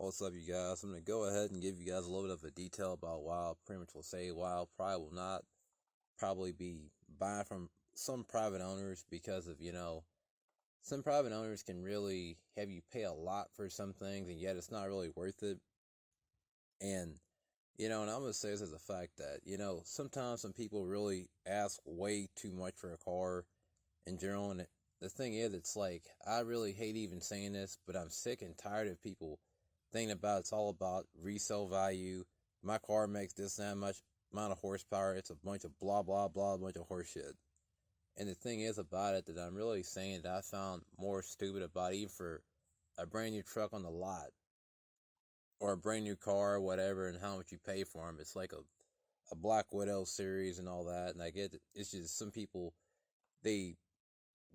What's up, you guys? I'm going to go ahead and give you guys a little bit of a detail about why I pretty much will say why I probably will not probably be buying from some private owners because of, some private owners can really have you pay a lot for some things and yet it's not really worth it. And, and I'm going to say this as a fact that, sometimes some people really ask way too much for a car in general. And the thing is, it's like, I really hate even saying this, but I'm sick and tired of people thinking about it's all about resale value. My car makes this and that much amount of horsepower. It's a bunch of blah, blah, blah, a bunch of horseshit. And the thing is about it that I'm really saying that I found more stupid about even for a brand new truck on the lot or a brand new car or whatever and how much you pay for them. It's like a Black Widow series and all that. And I get it. It's just some people, they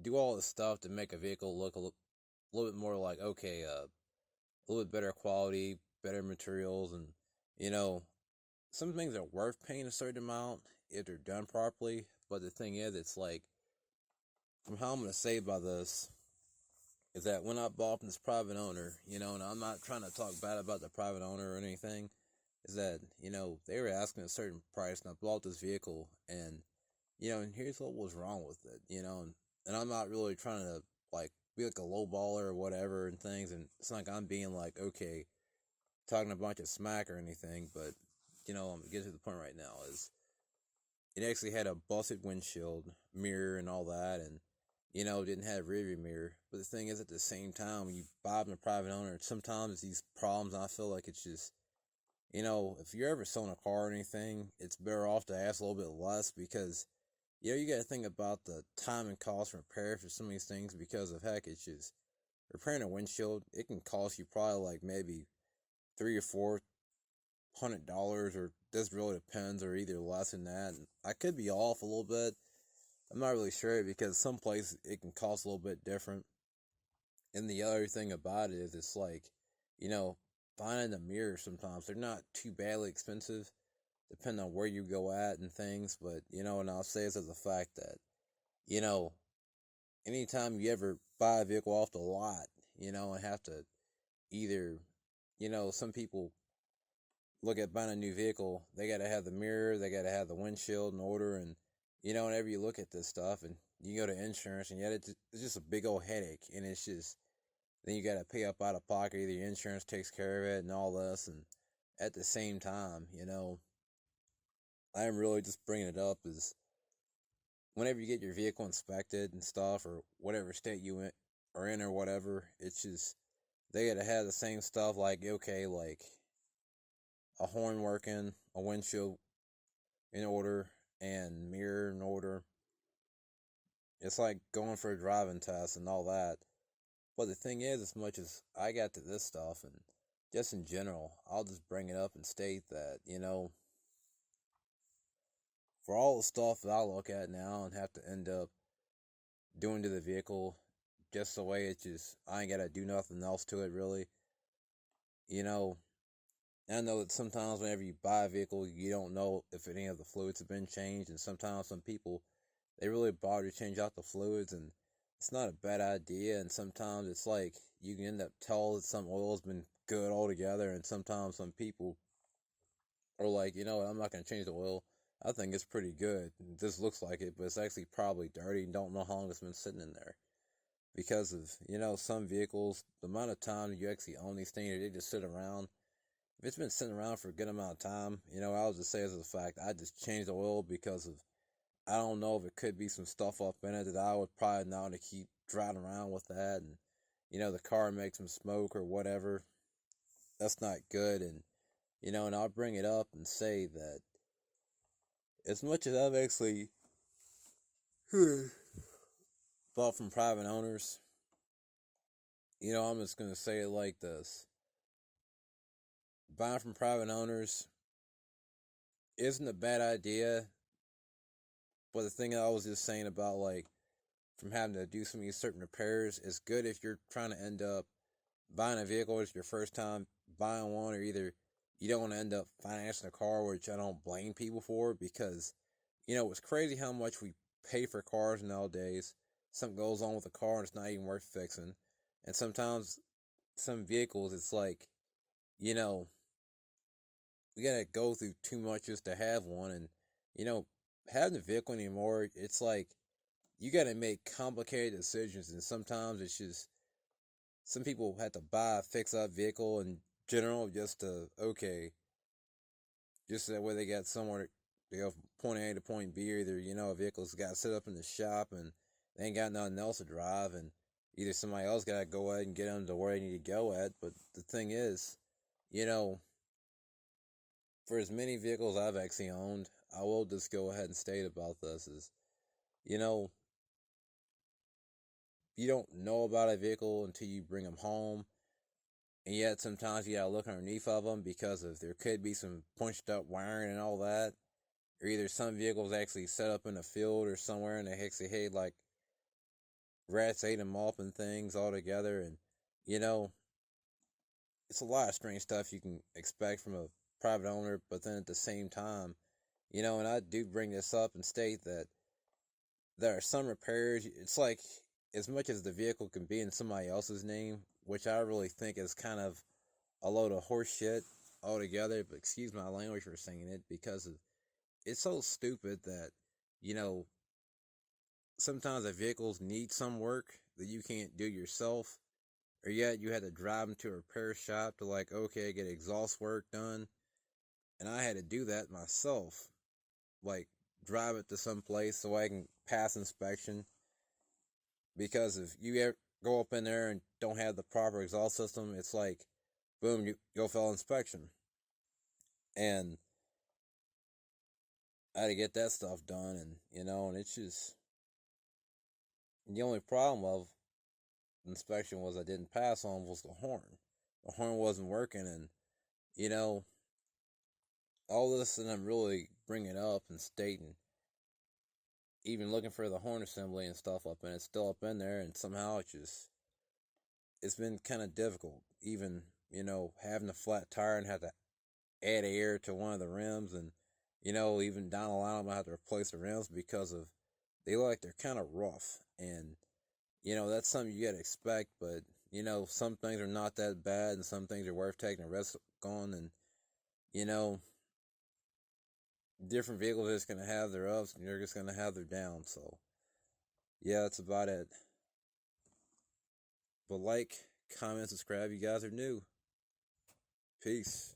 do all this stuff to make a vehicle look a little bit more like, okay, a little bit better quality, better materials, and, you know, some things are worth paying a certain amount if they're done properly. But the thing is, it's like, from how I'm going to say about this, is that when I bought from this private owner, and I'm not trying to talk bad about the private owner or anything, is that, they were asking a certain price, and I bought this vehicle, and, and here's what was wrong with it, and I'm not really trying to, like, be like a low baller or whatever and things, and it's not like I'm being like, okay, talking a bunch of smack or anything, but, I'm getting to the point right now is, it actually had a busted windshield, mirror, and all that, and didn't have a rearview mirror. But the thing is, at the same time, when you buy from a private owner, sometimes these problems, I feel like it's just, if you're ever selling a car or anything, it's better off to ask a little bit less because, you got to think about the time and cost for repair for some of these things because of heck, it's just repairing a windshield. It can cost you probably like maybe $300 or $400, or this really depends, or either less than that. And I could be off a little bit. I'm not really sure because some places it can cost a little bit different. And the other thing about it is it's like, you know, finding a mirror sometimes they're not too badly expensive, depending on where you go at and things. But and I'll say this as a fact that you know, anytime you ever buy a vehicle off the lot, and have to either, some people look at buying a new vehicle, they got to have the mirror, they got to have the windshield in order, and whenever you look at this stuff, and you go to insurance, and yet it's just a big old headache, and it's just then you got to pay up out of pocket. Either your insurance takes care of it and all this, and at the same time, I'm really just bringing it up is whenever you get your vehicle inspected and stuff, or whatever state you are in or whatever, it's just they got to have the same stuff like okay, like a horn working, a windshield in order, and mirror in order. It's like going for a driving test and all that. But the thing is, as much as I got to this stuff, and just in general, I'll just bring it up and state that, for all the stuff that I look at now and have to end up doing to the vehicle, just the way it's just, I ain't got to do nothing else to it really. You know, I know that sometimes whenever you buy a vehicle, you don't know if any of the fluids have been changed, and sometimes some people, they really bother to change out the fluids, and it's not a bad idea, and sometimes it's like, you can end up telling that some oil's been good altogether, and sometimes some people are like, I'm not going to change the oil. I think it's pretty good. This looks like it, but it's actually probably dirty and don't know how long it's been sitting in there. Because of, some vehicles, the amount of time you actually own these things, they just sit around. If it's been sitting around for a good amount of time, I'll just say as a fact, I just changed the oil because of, I don't know if it could be some stuff up in it that I would probably not want to keep driving around with that. And, the car makes some smoke or whatever. That's not good. And I'll bring it up and say that as much as I've actually bought from private owners, I'm just going to say it like this. Buying from private owners isn't a bad idea, but the thing I was just saying about, like, from having to do some of these certain repairs is good if you're trying to end up buying a vehicle. It's your first time buying one, or either you don't want to end up financing a car, which I don't blame people for, because, it's crazy how much we pay for cars nowadays. Something goes on with a car and it's not even worth fixing. And sometimes some vehicles, it's like, you know, we gotta go through too much just to have one. And, you know, having a vehicle anymore, it's like you gotta make complicated decisions. And sometimes it's just, some people have to buy a fix up vehicle in general just to, okay, just that way they got somewhere to go from point A to point B. Or either, a vehicle's got set up in the shop and they ain't got nothing else to drive, and either somebody else got to go ahead and get them to where they need to go at. But the thing is, you know, for as many vehicles I've actually owned, I will just go ahead and state about this is, you know, you don't know about a vehicle until you bring them home. And yet sometimes you gotta look underneath of them because of there could be some punched up wiring and all that. Or either some vehicles actually set up in a field or somewhere and they actually had like rats ate them up and things all together. And, you know, it's a lot of strange stuff you can expect from a private owner, but then at the same time, and I do bring this up and state that there are some repairs. It's like, as much as the vehicle can be in somebody else's name, which I really think is kind of a load of horse shit altogether, but excuse my language for saying it, because it's so stupid that, you know, sometimes the vehicles need some work that you can't do yourself, or yet you had to drive them to a repair shop to, like, okay, get exhaust work done. And I had to do that myself, like drive it to some place so I can pass inspection. Because if you go up in there and don't have the proper exhaust system, it's like, boom, you go fail inspection. And I had to get that stuff done, and and it's just, the only problem of inspection was I didn't pass on was the horn. The horn wasn't working, and you know all this, and I'm really bringing up and stating, even looking for the horn assembly and stuff up, and it's still up in there, and somehow it's been kind of difficult. Even having a flat tire and have to add air to one of the rims, and even down the line I'm gonna have to replace the rims because of they look like they're kind of rough, and that's something you gotta expect. But some things are not that bad, and some things are worth taking a risk on, and you know different vehicles are just gonna have their ups and you're just gonna have their downs. So yeah, that's about it. But like, comment, subscribe, you guys are new. Peace.